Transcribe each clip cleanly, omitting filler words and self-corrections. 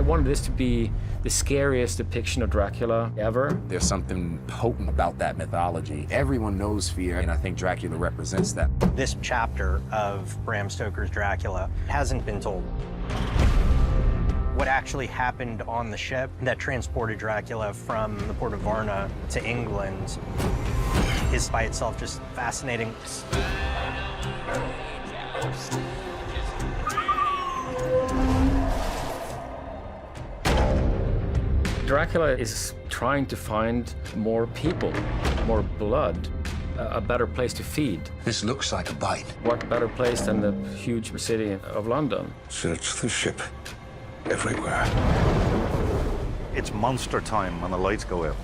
I wanted this to be the scariest depiction of Dracula ever. There's something potent about that mythology. Everyone knows fear, and I think Dracula represents that. This chapter of Bram Stoker's Dracula hasn't been told. What actually happened on the ship that transported Dracula from the port of Varna to England is by itself just fascinating. Dracula is trying to find more people, more blood, a better place to feed. This looks like a bite. What better place than the huge city of London? Search the ship everywhere. It's monster time when the lights go out.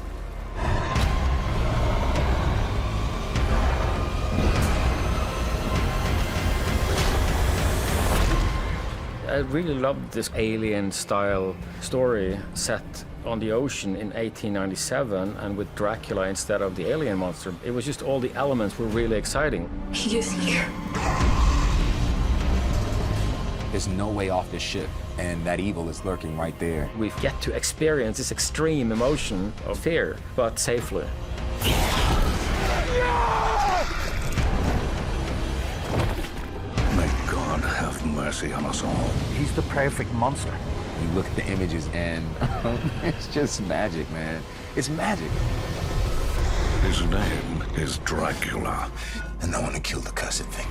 I really loved this alien-style story set on the ocean in 1897 and with Dracula instead of the alien monster. It was just all the elements were really exciting. He is here. There's no way off this ship, and that evil is lurking right there. We get to experience this extreme emotion of fear, but safely. May God have mercy on us all. He's the perfect monster. You look at the images, and it's just magic, man. It's magic. His name is Dracula, and I want to kill the cursed thing.